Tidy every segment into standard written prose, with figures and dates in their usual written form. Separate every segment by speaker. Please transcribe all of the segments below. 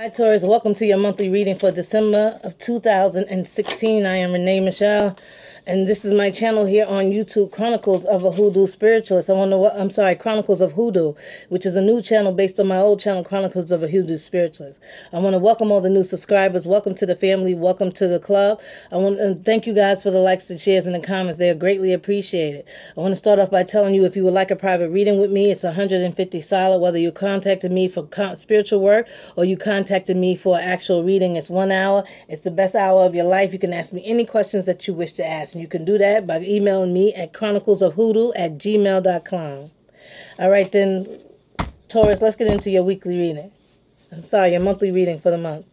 Speaker 1: Hi Taurus, welcome to your monthly reading for December of 2016. I am Renee Michelle, and this is my channel here on YouTube, Chronicles of a Hoodoo Spiritualist. Chronicles of Hoodoo, which is a new channel based on my old channel, Chronicles of a Hoodoo Spiritualist. I want to welcome all the new subscribers. Welcome to the family. Welcome to the club. I want to thank you guys for the likes and shares and the comments. They are greatly appreciated. I want to start off by telling you if you would like a private reading with me, it's $150 solid. Whether you contacted me for spiritual work or you contacted me for actual reading, it's 1 hour. It's the best hour of your life. You can ask me any questions that you wish to ask. And you can do that by emailing me at chroniclesofhoodoo@gmail.com. All right, then, Taurus, let's get into your weekly reading. Your monthly reading for the month.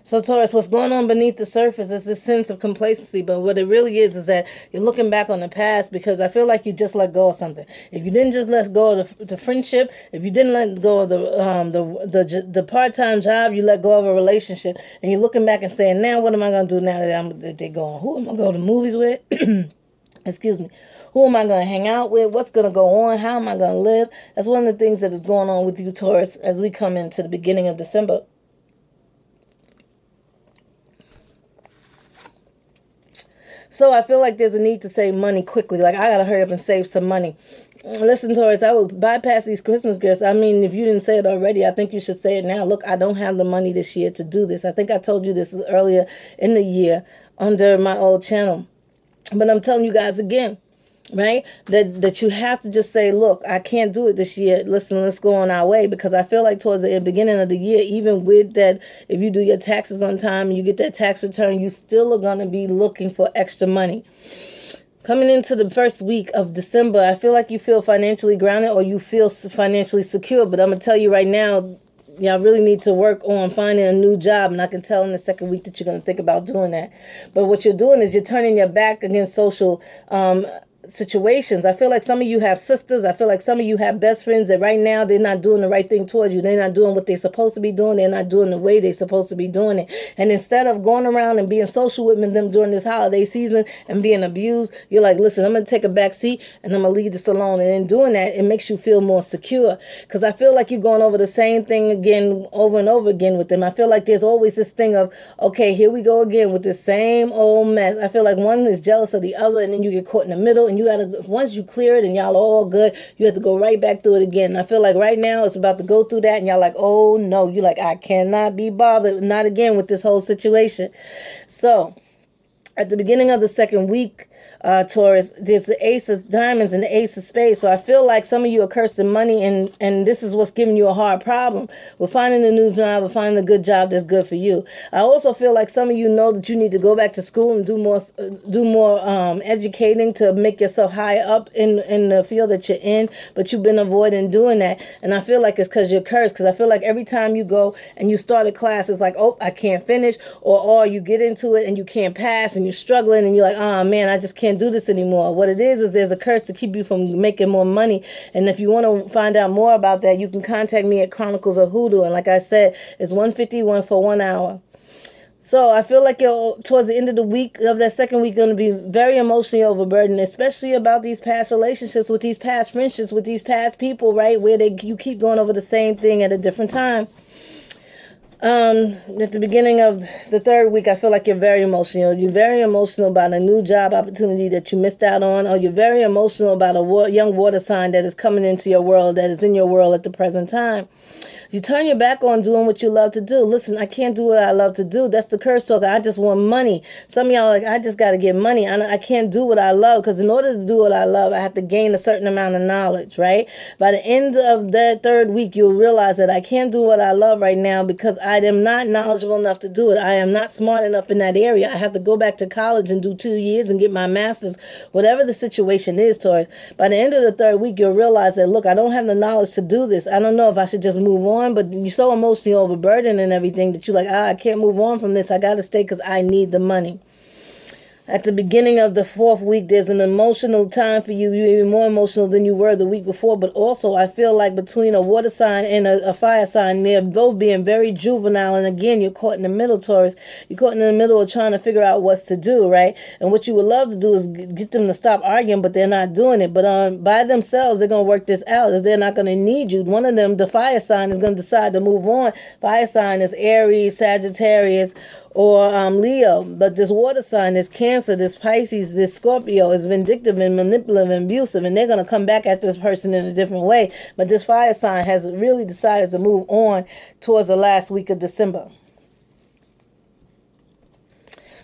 Speaker 1: So Taurus, what's going on beneath the surface is this sense of complacency, but what it really is that you're looking back on the past because I feel like you just let go of something. If you didn't just let go of the friendship, if you didn't let go of the part-time job, you let go of a relationship, and you're looking back and saying, now what am I going to do now that they're gone? Who am I going to movies with? Excuse me. Who am I going to hang out with? What's going to go on? How am I going to live? That's one of the things that is going on with you, Taurus, as we come into the beginning of December. So I feel like there's a need to save money quickly. Like, I got to hurry up and save some money. Listen, Taurus, I will bypass these Christmas gifts. I mean, if you didn't say it already, I think you should say it now. Look, I don't have the money this year to do this. I think I told you this earlier in the year under my old channel. But I'm telling you guys again, right? That you have to just say, look, I can't do it this year. Listen, let's go on our way. Because I feel like towards the beginning of the year, even with that, if you do your taxes on time and you get that tax return, you still are going to be looking for extra money. Coming into the first week of December, I feel like you feel financially grounded or you feel financially secure. But I'm going to tell you right now, y'all really need to work on finding a new job. And I can tell in the second week that you're going to think about doing that. But what you're doing is you're turning your back against social situations. I feel like some of you have sisters. I feel like some of you have best friends that right now they're not doing the right thing towards you. They're not doing what they're supposed to be doing. They're not doing the way they're supposed to be doing it. And instead of going around and being social with them during this holiday season and being abused, you're like, listen, I'm going to take a back seat and I'm going to leave this alone. And in doing that, it makes you feel more secure. Because I feel like you're going over the same thing again, over and over again with them. I feel like there's always this thing of, okay, here we go again with the same old mess. I feel like one is jealous of the other and then you get caught in the middle. And you gotta, once you clear it and y'all are all good, you have to go right back through it again. And I feel like right now it's about to go through that and y'all like, oh no, you like, I cannot be bothered, not again with this whole situation. So at the beginning of the second week, Taurus, there's the Ace of Diamonds and the Ace of Spades. So I feel like some of you are cursing money, and this is what's giving you a hard problem with finding a new job or finding a good job that's good for you. I also feel like some of you know that you need to go back to school and do more educating to make yourself higher up in the field that you're in, but you've been avoiding doing that. And I feel like it's because you're cursed, because I feel like every time you go and you start a class, it's like, oh, I can't finish, or you get into it and you can't pass and you're struggling and you're like, oh man, I just can't do this anymore. What it is there's a curse to keep you from making more money. And if you want to find out more about that, you can contact me at Chronicles of Hoodoo. And like I said, it's $151 for 1 hour. So I feel like you're towards the end of the week, of that second week, going to be very emotionally overburdened, especially about these past relationships, with these past friendships, with these past people, right? Where you keep going over the same thing at a different time. At the beginning of the third week, I feel like you're very emotional. You're very emotional about a new job opportunity that you missed out on, or you're very emotional about a young water sign that is coming into your world, that is in your world at the present time. You turn your back on doing what you love to do. Listen, I can't do what I love to do. That's the curse talk. I just want money. Some of y'all are like, I just got to get money. I can't do what I love, because in order to do what I love, I have to gain a certain amount of knowledge, right? By the end of that third week, you'll realize that I can't do what I love right now because I am not knowledgeable enough to do it. I am not smart enough in that area. I have to go back to college and do 2 years and get my master's, whatever the situation is, Taurus. By the end of the third week, you'll realize that, look, I don't have the knowledge to do this. I don't know if I should just move on. But you're so emotionally overburdened and everything that you're like, I can't move on from this. I got to stay because I need the money. At the beginning of the fourth week, there's an emotional time for you. You're even more emotional than you were the week before. But also, I feel like between a water sign and a fire sign, they're both being very juvenile. And again, you're caught in the middle, Taurus. You're caught in the middle of trying to figure out what's to do, right? And what you would love to do is get them to stop arguing, but they're not doing it. But by themselves, they're going to work this out, as they're not going to need you. One of them, the fire sign, is going to decide to move on. Fire sign is Aries, Sagittarius, or Leo. But this water sign, this Cancer, this Pisces, this Scorpio is vindictive and manipulative and abusive, and they're going to come back at this person in a different way. But this fire sign has really decided to move on towards the last week of December.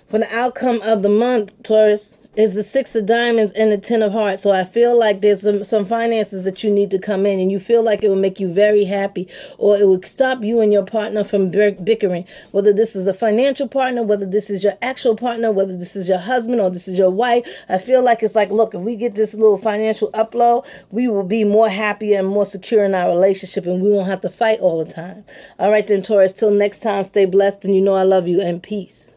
Speaker 1: For the outcome of the month, Taurus, is the Six of Diamonds and the Ten of Hearts. So I feel like there's some finances that you need to come in, and you feel like it will make you very happy, or it will stop you and your partner from bickering. Whether this is a financial partner, whether this is your actual partner, whether this is your husband or this is your wife, I feel like it's like, look, if we get this little financial upload, we will be more happy and more secure in our relationship, and we won't have to fight all the time. All right then, Taurus, till next time, stay blessed, and you know I love you, and peace.